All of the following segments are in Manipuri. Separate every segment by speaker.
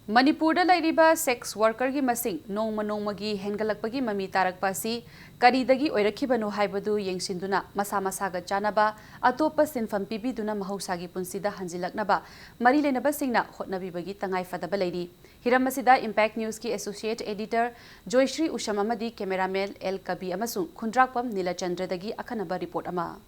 Speaker 1: Manipur da sex worker gi masing nongmagi hengalakpagi mami tarakpasi karidagi oirakibanu haibadu yengsinduna masa masaga chanaba atopa sinfam pibiduna mahausagi punsida hanjilaknaba mari lenaba singna hotnabibagi tangai fadaba leiri hiramasida Impact News ki Associate Editor JOYSHREE USHAM amadi cameraman KABI amasung KHUNDRAKPAM NILLACHANDRA dagi akanaba report ama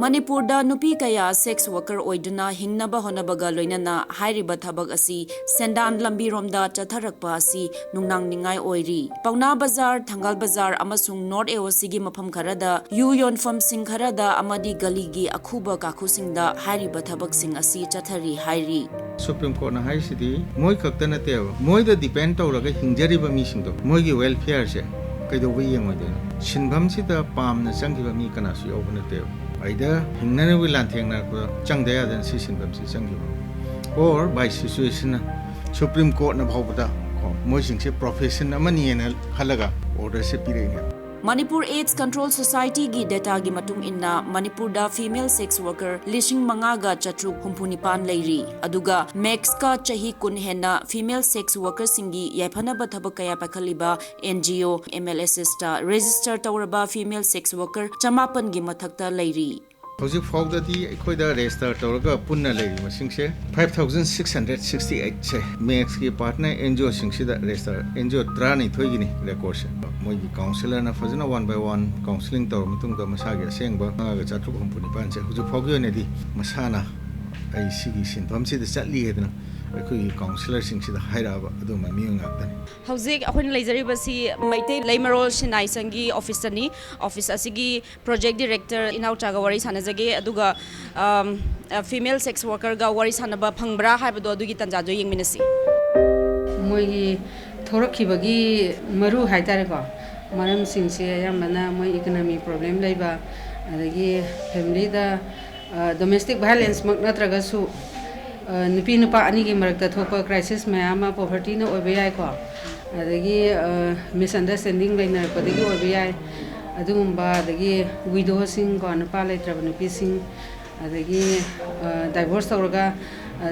Speaker 2: Manipur da nupi kaya sex worker oiduna hingnaba honabaga loinana hairiba thabak asi sendan lambi romda chatharakpa asi nungnang ningai oiri pauna bazar thangal bazar amasung north AOC gi mafam kharada yu yonfam sing kharada amadi galigi akhuba kakhusingda hairiba thabak sing asi chathari hairi
Speaker 3: Supreme Court na haisidi moi kaktana teo moi da depend tawraga hingjariba mi singdo moi gi welfare se kaidoba yengoi den sinbam sida pamna changiba mi kana su yobna teo Either Hingana will Lanthang Chang there than Sissin or by situation Supreme Court of Hobada, Motion profession, money and Halaga, or the Sepirina.
Speaker 2: Manipur AIDS Control Society gi data gi matung inna Manipur da female sex worker lishing mangaga chatru humpunipan leiri aduga max ka chahi kun hena female sex worker singi yaphana ba thabakaya pakhaliba NGO MLSS ta register tawraba female sex worker chamapan gi mathakta leiri
Speaker 3: Hojik Fogdati, Equida Resta Torga Punna Lady Masingse, 5,668 se, Max ki partner NGO Singshida Resta, NGO Trani Twigini records. Moi counselor na fazana one by one counseling tor mutung da masaga sengba nga cha tru company pan se Hojik Fogyo ne di masana ai sigi sinpam se da chatli hedna Aku counselor singshida hairaba adu ma mi ngaktan
Speaker 4: Hojik akhon leizari basi maite leimarol sinai sangi office ni office asigi project director inau chaga wari sanajage aduga female sex worker ga wari sanaba phangbra haibado adugi tanja jo yengminasi
Speaker 5: moi thorakibagi maru haitare ko maram singse yamana moi economy problem leiba adagi family da domestic violence mak natraga su nupi nupa ani gi marakta thopa crisis mayama poverty na obe yai ko adagi misunderstanding leina padagi obe yai adumba adagi widow sing ko nupa leitra nupi sing adagi divorce tawraga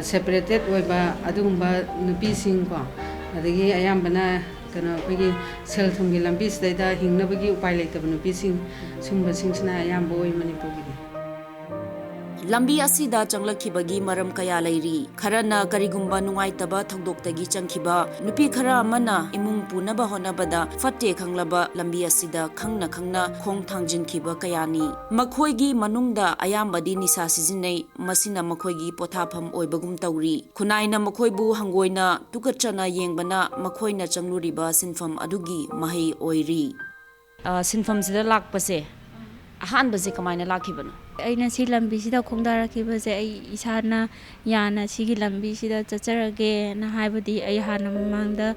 Speaker 5: separated oiba adumba nupi sing ko adagi ayambana kana pagi sel thungi lambi sida hingnabagi upai leitaba nupi sing sumba singsna ayamba oi Manipur gi
Speaker 2: Lambi asida changlakibagi maram kaya leiri kharana karigumba nungaitaba thogdoktagi changkhiba nupi khara amana imung punaba honabada fatte khanglaba lambi asida khangna khong thangjinkiba kayani makhoigi manungda ayambadi nisa sizinei masina makhoigi pothapham oibagum tawri khunaina makhoibu hangoina tukachana yengbana makhoina changluriba sinfam adugi mahei oiri
Speaker 4: sinfam sida lakpase ahan base kamaina lakhibana
Speaker 6: aina si lambi sida khongdarakibase ai isana yana sigi lambi sida chacharage na haibadi ai hana mamangda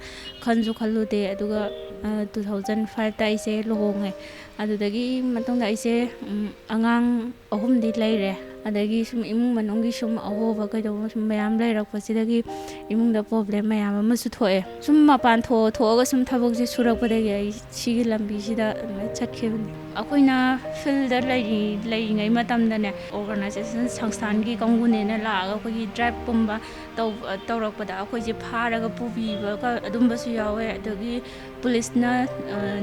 Speaker 6: khanju khallude aduga 2005 ta ise lohonge adudagi matungda ise angang ahumdi leire adagi sum imung manungi sum ahoba kaido sum mayam leirakpasidagi imungda problem mayam amasu thoe sum mapan thoga sum thabok ji surakpadagi ai sigi lambi sida chatkebani akoina field lai ngai matamdane organization sangstan kangune na laga ko drive pumba tawrakpada akoi je pharaga pubiba ka adumba su yawe adagi police na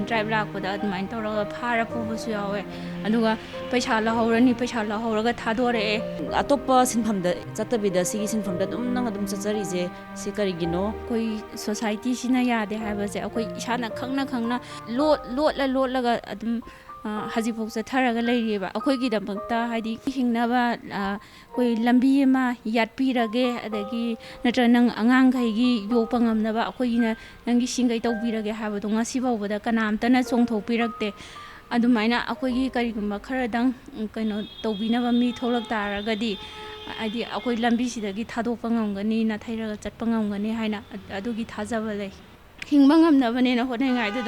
Speaker 6: drive lakpada admain tawraga phara pubusu yawe aduga paisa la hauraga thadore
Speaker 4: atopa sinphamda chatabida sigi sinphamda dum nang adum chachari je sikarigino
Speaker 6: koi society sina yade haibase akoi isana khangna lotlaga adum Hazipok Tharaga Ladiba, Akogi the Bukta, Hadi Hingnaba, Koi Lambi ma, Yatpi rage, Adagi, Natranang Angangi, Yopangam Nava, Akoina, Nangi Shinga Tobirage Habatunga Siva over the Kanam, Tana Song Topirate, Adumina, Akogi Kariguma Karadang, Kano Tobinava me Tolak Gadi. Adi Akoi Lambi the Gitado Pangangani, Natira Japangani, Hina, Adugi Tazavale. Hingbangam Navanina, what I did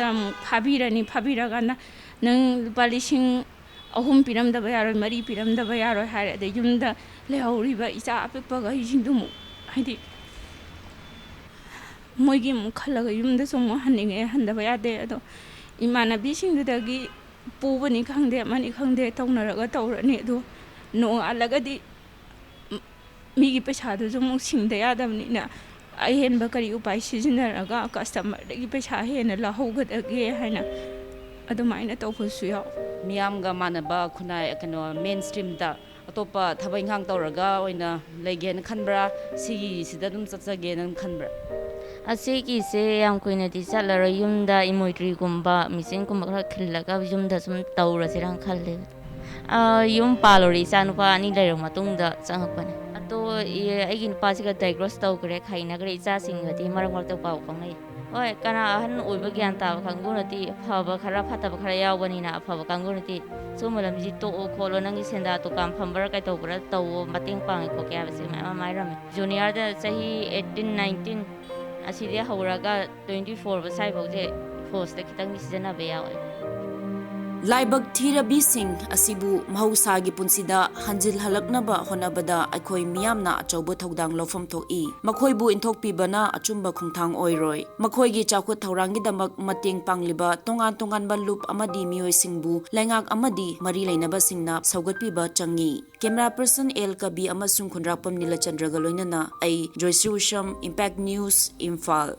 Speaker 6: Pabiragana. Nang balishing ahum piram da bayaro mari piram da bayaro hare de yumda lehauriba isa apekpaga hindumu hadi moigi mu khalaga yumda somo haninge handa bayade ado imana bising dagi pubani khangde mani khangde tawnaraga tawrani do no alagadi ꯃꯤꯒꯤ ꯄꯩꯁꯥꯗꯨꯁꯨ ꯑꯃꯨꯛ ꯁꯤꯡꯗ ꯌꯥꯗꯕꯅꯤꯅ ꯑꯍꯦꯟꯕ ꯀꯔꯤ ꯎꯄꯥꯏ ꯁꯤꯖꯤꯟꯅꯔꯒ ꯀꯁꯇꯃꯔꯗꯒꯤ ꯄꯩꯁꯥ ꯍꯦꯟꯅ ꯂꯧꯍꯧꯒꯗꯒꯦ ꯍꯥꯏꯅ ꯑꯗꯨꯃꯥꯏꯅ ꯇꯧꯕꯁꯨ ꯌꯥꯎ
Speaker 4: ꯃꯤꯌꯥꯝꯒ ꯃꯥꯟꯅꯕ ꯈꯨꯟꯅꯥꯏ ꯃꯦꯟ ꯁ꯭ꯇ꯭ꯔꯤꯝꯗ ꯑꯇꯣꯞꯄ ꯊꯕꯛ ꯏꯪꯈꯥꯡ ꯇꯧꯔꯒ ꯑꯣꯏꯅ ꯂꯩꯒꯦꯅ ꯈꯟꯕ꯭ꯔꯥ ꯁꯤꯒꯤꯁꯤꯗ ꯑꯗꯨꯝ ꯆꯠꯆꯒꯦꯅ ꯈꯟꯕ꯭ꯔꯥ
Speaker 7: ꯑꯁꯤꯒꯤꯁꯦ ꯌꯥꯝ ꯀꯨꯏꯅꯗꯤ ꯆꯠꯂꯔꯣꯏ ꯌꯨꯝꯗ ꯏꯃꯣꯏꯇ꯭ꯔꯤꯒꯨꯝꯕ ꯃꯦꯆꯤꯟꯒꯨꯝꯕ ꯈꯔ ꯈꯤꯜꯂꯒ ꯌꯨꯝꯗ ꯁꯨꯝ ꯇꯧꯔꯁꯤꯔꯥ ꯈꯜꯂꯦ ꯌꯨꯝ ꯄꯥꯜꯂꯨꯔꯦ ꯏꯆꯥ ꯅꯨꯄꯥ 2 ꯂꯩꯔꯕ ꯃꯇꯨꯡꯗ ꯆꯪꯉꯛꯄꯅꯦ ꯑꯗꯣ ꯑꯩꯒꯤ ꯅꯨꯄꯥꯁꯤꯒ ꯗꯥꯏꯒ꯭ꯔꯣꯁ ꯇꯧꯈ꯭ꯔꯦ ꯈꯥꯏꯅꯈ꯭ꯔꯦ ꯏꯆꯥꯁꯤꯡꯒꯗꯤ ꯃꯔꯛ ꯃꯔꯛꯇ ꯄꯥꯎ ꯐꯥꯎꯅꯩ ꯍꯣꯏ ꯀꯅꯥ ꯑꯍꯟ ꯑꯣꯏꯕ ꯒ꯭ꯌꯥꯟ ꯇꯥꯕ ꯀꯥꯡꯕꯨꯅꯗꯤ ꯐꯕ ꯈꯔ ꯐꯠꯇꯕ ꯈꯔ ꯌꯥꯎꯕꯅꯤꯅ ꯑꯐꯕ ꯀꯥꯡꯕꯨꯅꯗꯤ ꯁꯨꯝꯕ ꯂꯝꯕꯤꯁꯤ ꯇꯣꯛꯑꯣ ꯈꯣꯠꯂꯣ ꯅꯪꯒꯤ ꯁꯦꯟꯗꯥ ꯗꯨꯀꯥꯟ ꯐꯝꯕ꯭ꯔꯥ ꯀꯩꯗꯧꯕ꯭ꯔꯥ ꯇꯧꯋꯣ ꯃꯇꯦꯡ ꯄꯥꯡꯉꯦ ꯈꯣꯠꯀꯦ ꯍꯥꯏꯕꯁꯤ ꯃꯌꯥꯝ ꯑꯃ ꯍꯥꯏꯔꯝꯃꯦ ꯖꯨꯅꯤꯌꯔꯗ ꯆꯍꯤ 18 19 ꯑꯁꯤꯗꯤ ꯍꯧꯔꯒ 24 ꯁ꯭ꯋꯥꯏꯐꯥꯎꯁꯦ ꯐꯣꯔꯁꯇ ꯈꯤꯇꯪꯗꯤ ꯁꯤꯖꯤꯟꯅꯕ ꯌꯥꯎꯋꯦ
Speaker 2: ꯂꯥꯏꯕꯛ ꯊꯤꯔꯕꯤꯁꯤꯡ ꯑꯁꯤꯕꯨ ꯃꯍꯧꯁꯥꯒꯤ ꯄꯨꯟꯁꯤꯗ ꯍꯟꯖꯤꯜꯍꯜꯂꯛꯅꯕ ꯍꯣꯠꯅꯕꯗ ꯑꯩꯈꯣꯏ ꯃꯤꯌꯥꯝꯅ ꯑꯆꯧꯕ ꯊꯧꯗꯥꯡ ꯂꯧꯐꯝ ꯊꯣꯛꯏ ꯃꯈꯣꯏꯕꯨ ꯏꯟꯊꯣꯛꯄꯤꯕꯅ ꯑꯆꯨꯝꯕ ꯈꯣꯡꯊꯥꯡ ꯑꯣꯏꯔꯣꯏ ꯃꯈꯣꯏꯒꯤ ꯆꯥꯎꯈꯠ ꯊꯧꯔꯥꯡꯒꯤꯗꯃꯛ ꯃꯇꯦꯡ ꯄꯥꯡꯂꯤꯕ ꯇꯣꯉꯥꯟ ꯇꯣꯉꯥꯟꯕ ꯂꯨꯞ ꯑꯃꯗꯤ ꯃꯤꯑꯣꯏꯁꯤꯡꯕꯨ ꯂꯩꯉꯥꯛ ꯑꯃꯗꯤ ꯃꯔꯤ ꯂꯩꯅꯕꯁꯤꯡꯅ ꯁꯧꯒꯠꯄꯤꯕ ꯆꯪꯏ ꯀꯦꯃꯦꯔꯥ ꯄꯔꯁꯟ ꯑꯦꯜ ꯀꯕꯤ ꯑꯃꯁꯨꯡ ꯈꯨꯟꯗ꯭ꯔꯥꯛꯄꯝ ꯅꯤꯂꯆꯟꯗ꯭ꯔꯒ ꯂꯣꯏꯅꯅ ꯑꯩ ꯖꯣꯏꯁ꯭ꯔꯤ ꯎꯁꯝ ꯏꯝꯄꯦꯛ ꯅ꯭ꯌꯨꯁ ꯏꯝꯐꯥꯜ